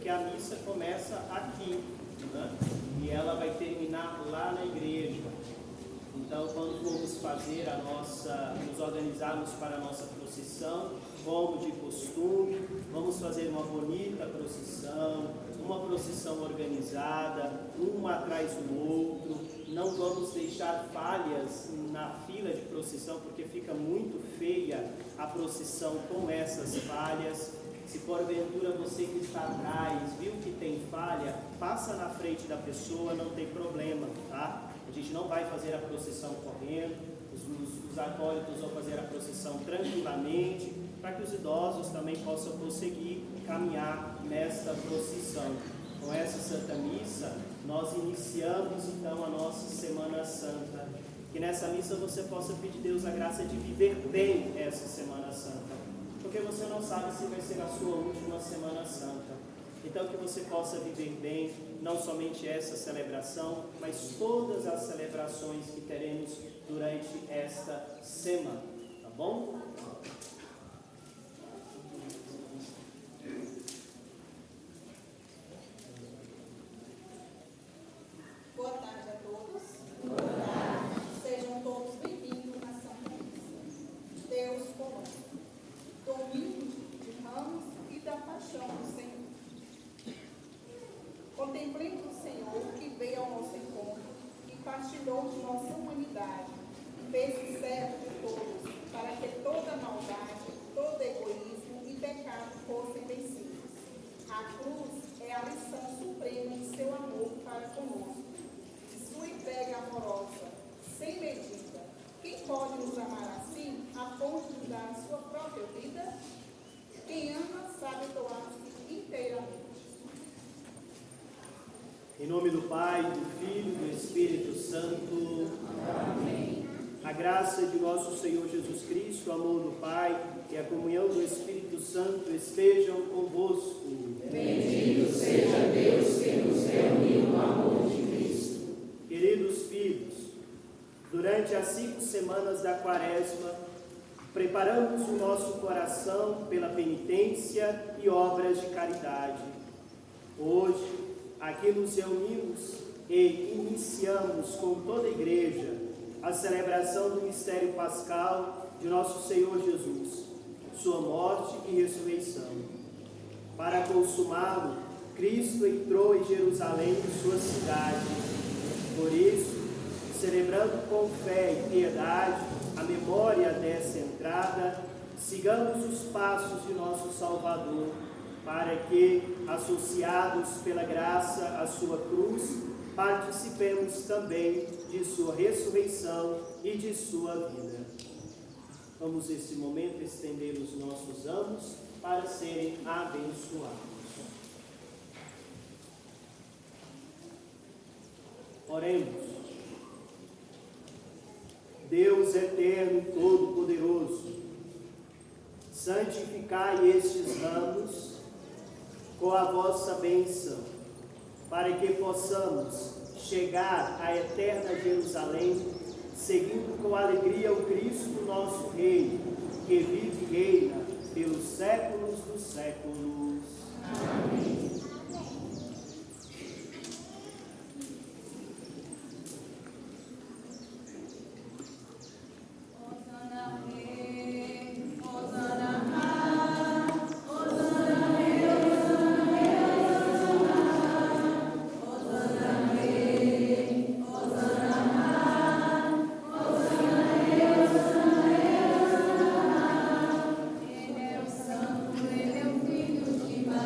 porque a missa começa aqui, né? E ela vai terminar lá na igreja. Então, quando formos fazer nos organizarmos para a nossa procissão, como de costume, vamos fazer uma bonita procissão, uma procissão organizada, um atrás do outro. Não vamos deixar falhas na fila de procissão, porque fica muito feia a procissão com essas falhas. Se porventura você que está atrás viu que tem falha, passa na frente da pessoa, não tem problema, tá? A gente não vai fazer a procissão correndo, os acólitos vão fazer a procissão tranquilamente, para que os idosos também possam conseguir caminhar nesta procissão. Com essa Santa Missa, nós iniciamos então a nossa Semana Santa. Que nessa missa você possa pedir a Deus a graça de viver bem essa Semana Santa, porque você não sabe se vai ser a sua última Semana Santa. Então que você possa viver bem, não somente essa celebração, mas todas as celebrações que teremos durante esta semana, tá bom? Boa tarde a todos. Boa tarde. Sejam todos bem-vindos à Santa Missa. Deus conosco. Domingo de Ramos e da Paixão do Senhor. Contemplemos o Senhor que veio ao nosso encontro e partilhou de nossa humanidade, fez-se servo de todos, para que toda maldade, todo egoísmo e pecado fossem vencidos. A cruz é a lição suprema de seu amor para conosco, de sua entrega amorosa, sem medida. Quem pode nos amar assim, a ponto de dar a sua própria vida? Quem ama sabe doar-se inteiramente. Em nome do Pai, do Filho e do Espírito Santo. Amém. A graça de nosso Senhor Jesus Cristo, o amor do Pai e a comunhão do Espírito Santo estejam convosco. Bendito seja Deus que nos reuniu no amor de Cristo. Queridos filhos, durante as 5 semanas da Quaresma, preparamos o nosso coração pela penitência e obras de caridade. Hoje, aqui nos reunimos e iniciamos com toda a igreja a celebração do mistério pascal de nosso Senhor Jesus, sua morte e ressurreição. Para consumá-lo, Cristo entrou em Jerusalém, sua cidade. Por isso, celebrando com fé e piedade a memória dessa entrada, sigamos os passos de nosso Salvador, para que, associados pela graça à sua cruz, participemos também de sua ressurreição e de sua vida. Vamos, nesse momento, estender os nossos amos para serem abençoados. Oremos. Deus eterno e todo-poderoso, santificai estes ramos com a vossa bênção, para que possamos chegar à eterna Jerusalém, seguindo com alegria o Cristo, nosso Rei, que vive e reina pelos séculos dos séculos. Amém. Ele é o Filho de Maria.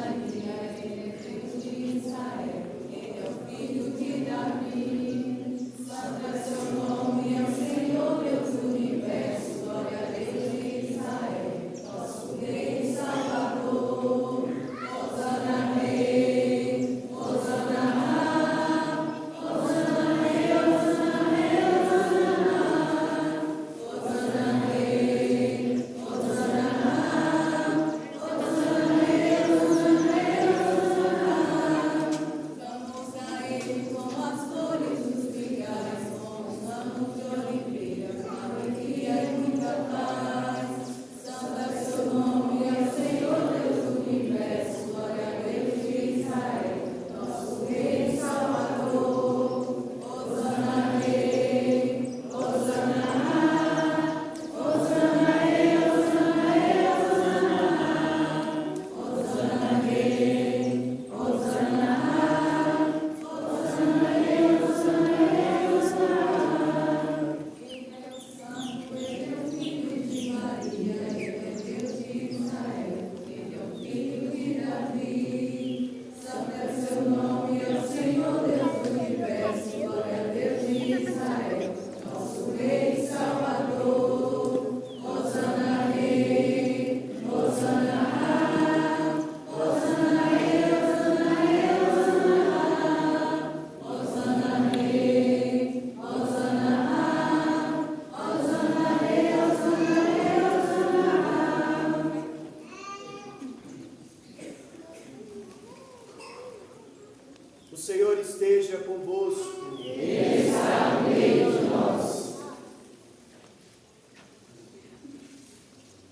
O Senhor esteja convosco. Ele está no meio de nós.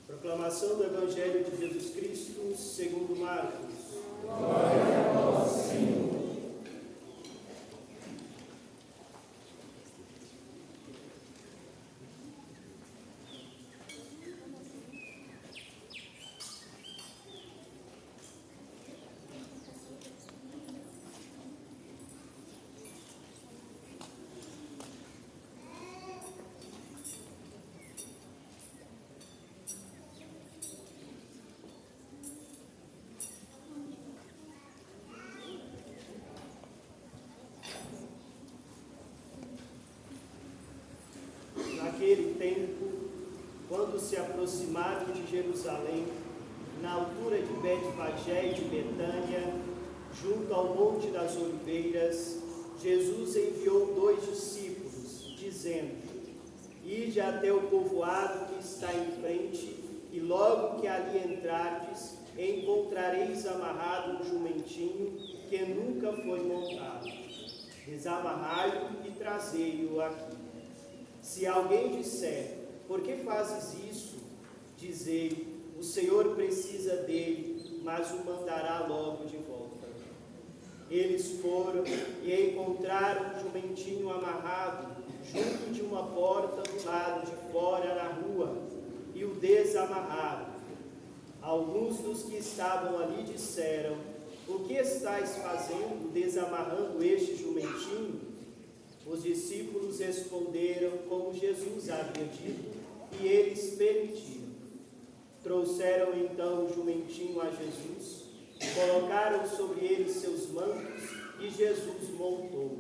Proclamação do Evangelho de Jesus Cristo segundo Marcos. Glória a vós, Senhor. Naquele tempo, quando se aproximaram de Jerusalém, na altura de Betfagé e de Betânia, junto ao Monte das Oliveiras, Jesus enviou 2 discípulos, dizendo: Ide até o povoado que está em frente, e logo que ali entrardes, encontrareis amarrado um jumentinho que nunca foi montado. Desamarrai-o e trazei-o aqui. Se alguém disser: Por que fazes isso? Dizei: O Senhor precisa dele, mas o mandará logo de volta. Eles foram e encontraram um jumentinho amarrado junto de uma porta do lado de fora na rua, e o desamarraram. Alguns dos que estavam ali disseram: O que estáis fazendo desamarrando este jumentinho? Os discípulos responderam como Jesus havia dito, e eles permitiram. Trouxeram então o jumentinho a Jesus, colocaram sobre ele seus mantos, e Jesus montou.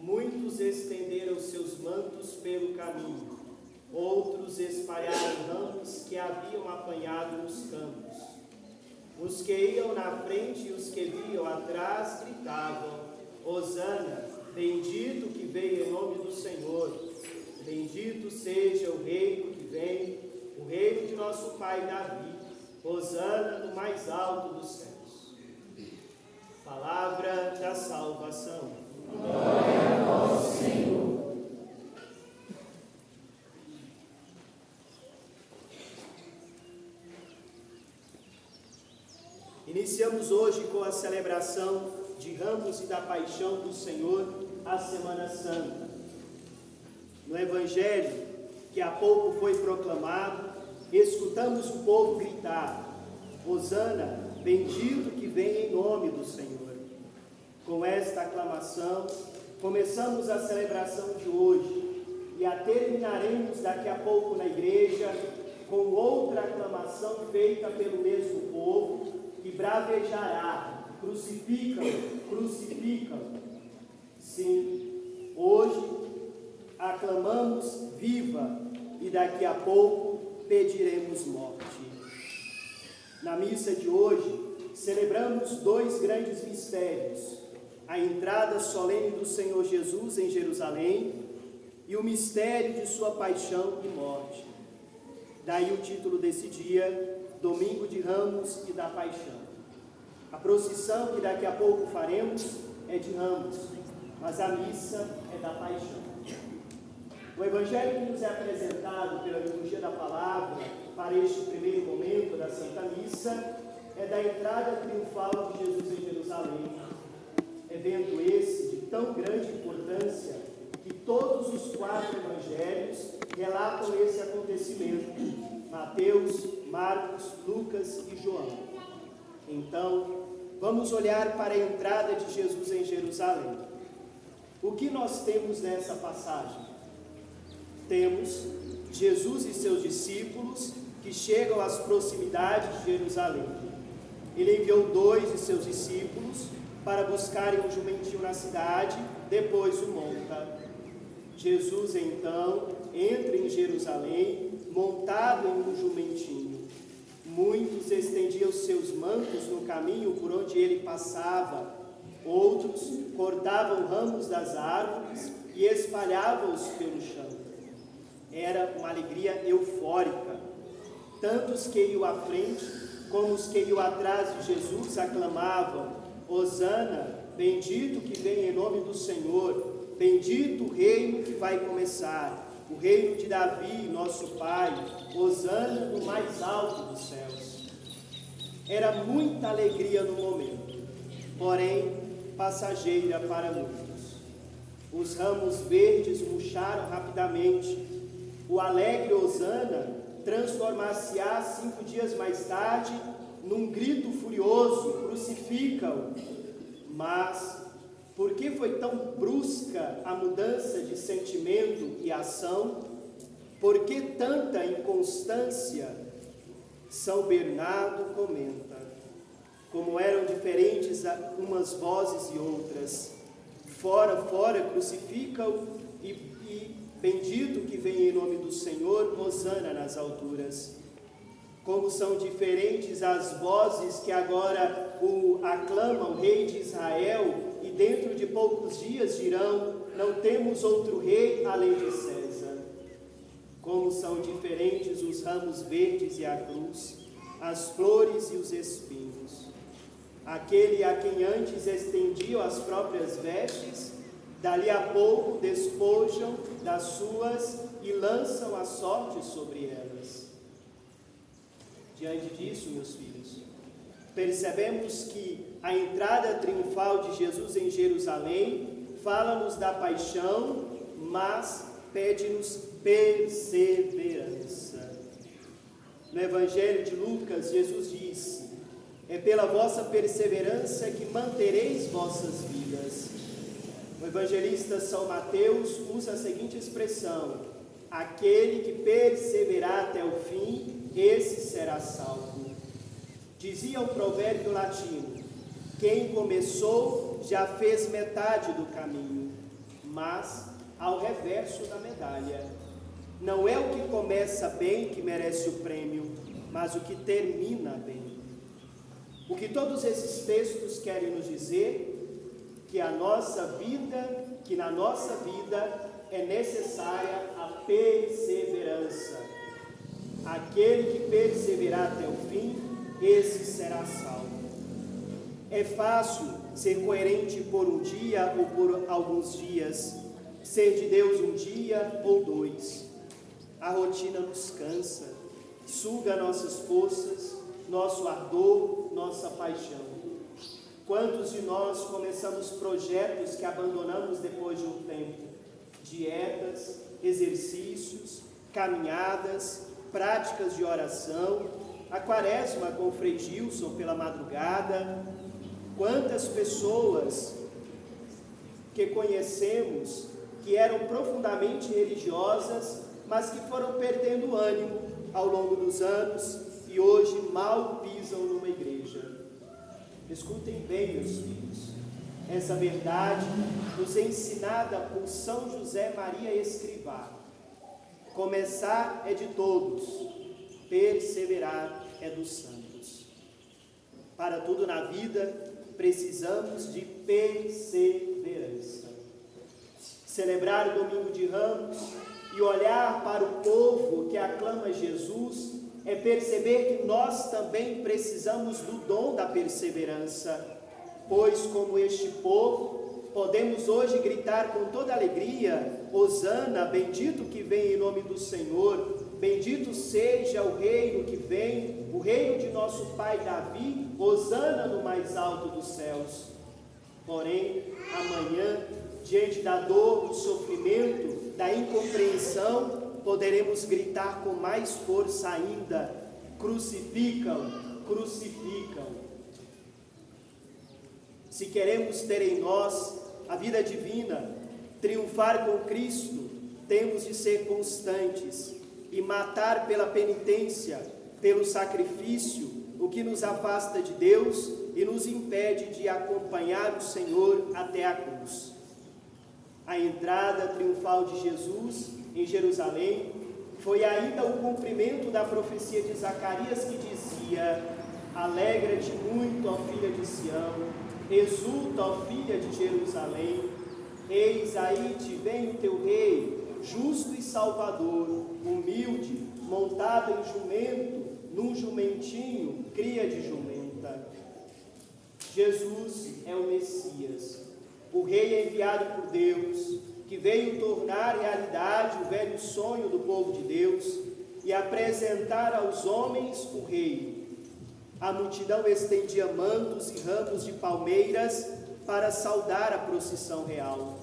Muitos estenderam seus mantos pelo caminho, outros espalharam ramos que haviam apanhado nos campos. Os que iam na frente e os que vinham atrás gritavam: Hosana! Bendito que veio em nome do Senhor, bendito seja o reino que vem, o reino de nosso pai Davi, hosana no mais alto dos céus. Palavra da salvação. Glória a vós, Senhor. Iniciamos hoje com a celebração de Ramos e da Paixão do Senhor, a Semana Santa. No Evangelho, que há pouco foi proclamado, escutamos o povo gritar: Hosana, bendito que vem em nome do Senhor. Com esta aclamação, começamos a celebração de hoje e a terminaremos daqui a pouco na igreja com outra aclamação feita pelo mesmo povo, que bravejará: crucificam-no, crucificam-no. Sim, hoje aclamamos viva e daqui a pouco pediremos morte. Na missa de hoje, celebramos 2 grandes mistérios: a entrada solene do Senhor Jesus em Jerusalém e o mistério de sua paixão e morte. Daí o título desse dia, Domingo de Ramos e da Paixão. A procissão que daqui a pouco faremos é de Ramos, mas a missa é da Paixão. O Evangelho que nos é apresentado pela liturgia da palavra para este primeiro momento da Santa Missa é da entrada triunfal de Jesus em Jerusalém. Evento esse de tão grande importância que todos os 4 evangelhos relatam esse acontecimento: Mateus, Marcos, Lucas e João. Então, vamos olhar para a entrada de Jesus em Jerusalém. O que nós temos nessa passagem? Temos Jesus e seus discípulos que chegam às proximidades de Jerusalém. Ele enviou 2 de seus discípulos para buscarem um jumentinho na cidade, depois o monta. Jesus então entra em Jerusalém montado em um jumentinho. Muitos estendiam seus mantos no caminho por onde ele passava, outros cortavam ramos das árvores e espalhavam-os pelo chão. Era uma alegria eufórica. Tanto os que iam à frente como os que iam atrás de Jesus aclamavam: Hosana, bendito que vem em nome do Senhor, bendito o reino que vai começar, o reino de Davi, nosso pai, Hosana no mais alto dos céus. Era muita alegria no momento, porém passageira para muitos. Os ramos verdes murcharam rapidamente. O alegre Hosana transformar-se-á 5 dias mais tarde num grito furioso: crucifica-o. Mas por que foi tão brusca a mudança de sentimento e ação? Por que tanta inconstância? São Bernardo comenta: como eram diferentes umas vozes e outras. Fora, fora, crucifica-o, e bendito que vem em nome do Senhor, hosana nas alturas. Como são diferentes as vozes que agora aclamam o rei de Israel, e dentro de poucos dias dirão: não temos outro rei além de César. Como são diferentes os ramos verdes e a cruz, as flores e os espinhos. Aquele a quem antes estendiam as próprias vestes, dali a pouco despojam das suas e lançam a sorte sobre elas. Diante disso, meus filhos, percebemos que a entrada triunfal de Jesus em Jerusalém fala-nos da paixão, mas pede-nos perseverança. No Evangelho de Lucas, Jesus disse: é pela vossa perseverança que mantereis vossas vidas. O evangelista São Mateus usa a seguinte expressão: aquele que perseverar até o fim, esse será salvo. Dizia o provérbio latino: quem começou já fez metade do caminho. Mas, ao reverso da medalha, não é o que começa bem que merece o prêmio, mas o que termina bem. O que todos esses textos querem nos dizer? Que na nossa vida é necessária a perseverança. Aquele que perseverar até o fim, esse será salvo. É fácil ser coerente por um dia ou por alguns dias, ser de Deus um dia ou 2. A rotina nos cansa, suga nossas forças, nosso ardor, nossa paixão. Quantos de nós começamos projetos que abandonamos depois de um tempo? Dietas, exercícios, caminhadas, práticas de oração, a quaresma com o Frei Gilson pela madrugada. Quantas pessoas que conhecemos que eram profundamente religiosas, mas que foram perdendo ânimo ao longo dos anos e hoje mal pisam numa igreja. Escutem bem, meus filhos, essa verdade nos é ensinada por São José Maria Escrivá. Começar é de todos, perseverar é dos santos. Para tudo na vida, precisamos de perseverança. Celebrar o Domingo de Ramos e olhar para o povo que aclama Jesus é perceber que nós também precisamos do dom da perseverança, pois, como este povo, podemos hoje gritar com toda alegria: hosana, bendito que vem em nome do Senhor, bendito seja o reino que vem, o reino de nosso pai Davi, hosana no mais alto dos céus. Porém, amanhã, diante da dor, do sofrimento, da incompreensão, poderemos gritar com mais força ainda: crucificam, crucificam. Se queremos ter em nós a vida divina, triunfar com Cristo, temos de ser constantes e matar pela penitência, pelo sacrifício, o que nos afasta de Deus e nos impede de acompanhar o Senhor até a cruz. A entrada triunfal de Jesus em Jerusalém foi ainda o cumprimento da profecia de Zacarias, que dizia: alegra-te muito, ó filha de Sião, exulta, ó filha de Jerusalém, eis aí te vem o teu rei, justo e salvador, humilde, montado em jumento, num jumentinho, cria de jumenta. Jesus é o Messias, o Rei enviado por Deus, que veio tornar realidade o velho sonho do povo de Deus e apresentar aos homens o Rei. A multidão estendia mantos e ramos de palmeiras para saudar a procissão real.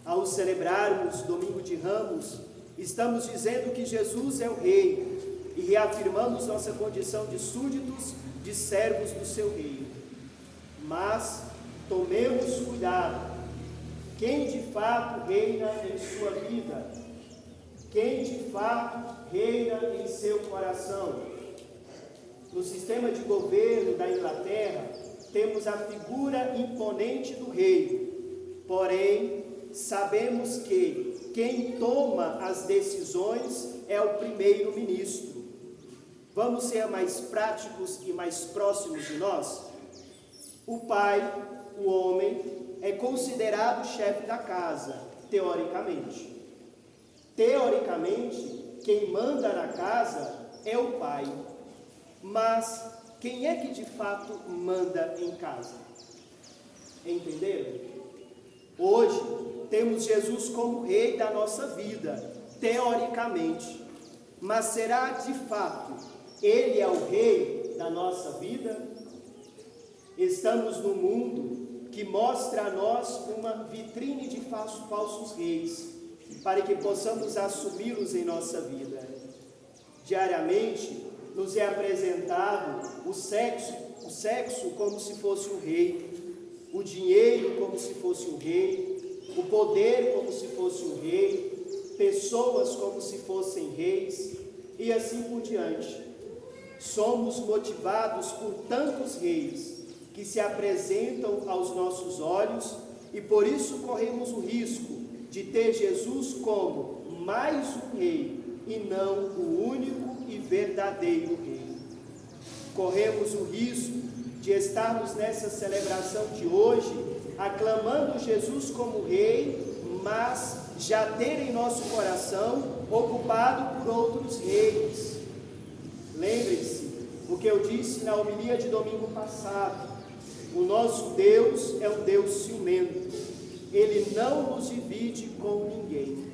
Ao celebrarmos Domingo de Ramos, estamos dizendo que Jesus é o Rei e reafirmamos nossa condição de súditos, de servos do seu Rei. Mas tomemos cuidado. Quem de fato reina em sua vida? Quem de fato reina em seu coração? No sistema de governo da Inglaterra, temos a figura imponente do rei. Porém, sabemos que quem toma as decisões é o primeiro-ministro. Vamos ser mais práticos e mais próximos de nós? O pai, o homem, é considerado o chefe da casa, teoricamente. Teoricamente, quem manda na casa é o pai. Mas quem é que de fato manda em casa? Entenderam? Hoje, temos Jesus como rei da nossa vida, teoricamente. Mas será de fato ele é o rei da nossa vida? Estamos num mundo que mostra a nós uma vitrine de falsos reis, para que possamos assumi-los em nossa vida. Diariamente, nos é apresentado o sexo como se fosse um rei, o dinheiro como se fosse um rei, o poder como se fosse um rei, pessoas como se fossem reis, e assim por diante. Somos motivados por tantos reis que se apresentam aos nossos olhos e por isso corremos o risco de ter Jesus como mais um rei e não o único e verdadeiro rei. Corremos o risco de estarmos nessa celebração de hoje aclamando Jesus como rei, mas já ter em nosso coração ocupado por outros reis. Lembrem-se o que eu disse na homilia de domingo passado. O nosso Deus é um Deus ciumento. Ele não nos divide com ninguém.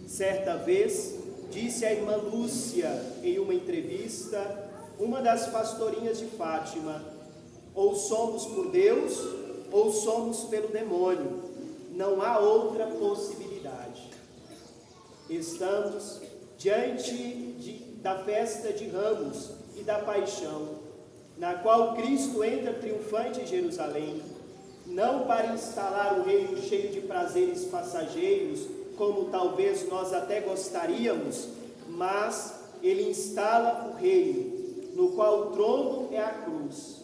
Certa vez, disse a irmã Lúcia em uma entrevista, uma das pastorinhas de Fátima: ou somos por Deus, ou somos pelo demônio. Não há outra possibilidade. Estamos diante da festa de Ramos e da Paixão, na qual Cristo entra triunfante em Jerusalém, não para instalar o reino cheio de prazeres passageiros, como talvez nós até gostaríamos, mas ele instala o reino, no qual o trono é a cruz,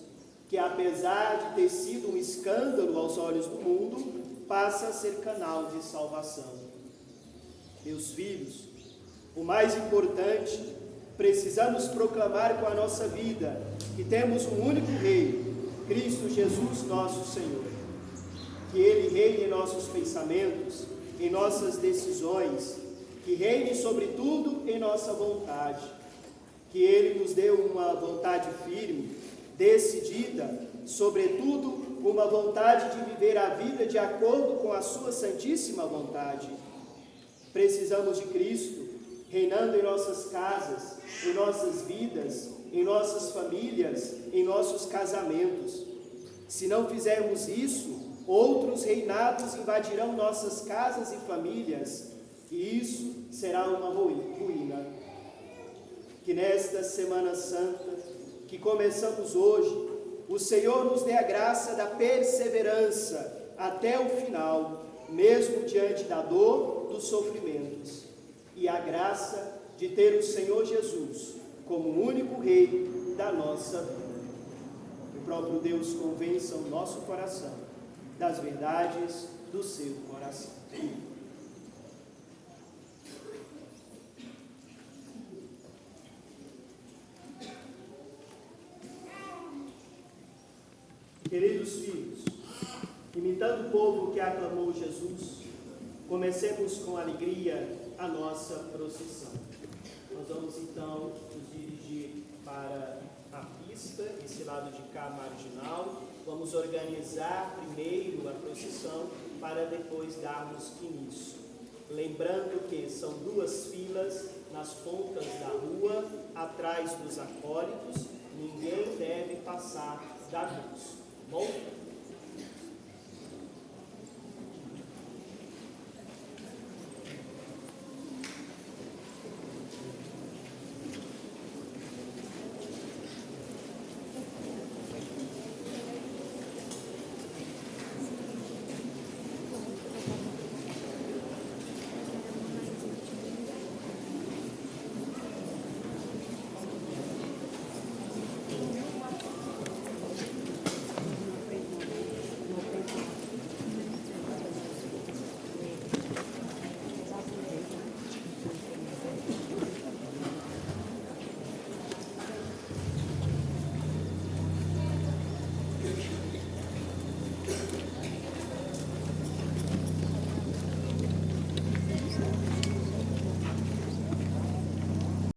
que apesar de ter sido um escândalo aos olhos do mundo, passa a ser canal de salvação. Meus filhos, o mais importante, precisamos proclamar com a nossa vida que temos um único Rei, Cristo Jesus, nosso Senhor. Que Ele reine em nossos pensamentos, em nossas decisões, que reine sobretudo em nossa vontade. Que Ele nos dê uma vontade firme, decidida, sobretudo uma vontade de viver a vida de acordo com a sua santíssima vontade. Precisamos de Cristo reinando em nossas casas, em nossas vidas, em nossas famílias, em nossos casamentos. Se não fizermos isso, outros reinados invadirão nossas casas e famílias, e isso será uma ruína. Que nesta Semana Santa, que começamos hoje, o Senhor nos dê a graça da perseverança até o final, mesmo diante da dor, dos sofrimentos, e a graça de ter o Senhor Jesus como o único Rei da nossa vida. O próprio Deus convença o nosso coração das verdades do seu coração. Queridos filhos, imitando o povo que aclamou Jesus, comecemos com alegria a nossa procissão. Nós vamos então nos dirigir para a pista. pista, esse lado de cá marginal. Vamos organizar primeiro a procissão para depois darmos início. Lembrando que são 2 filas nas pontas da rua, atrás dos acólitos, ninguém deve passar da cruz. Bom?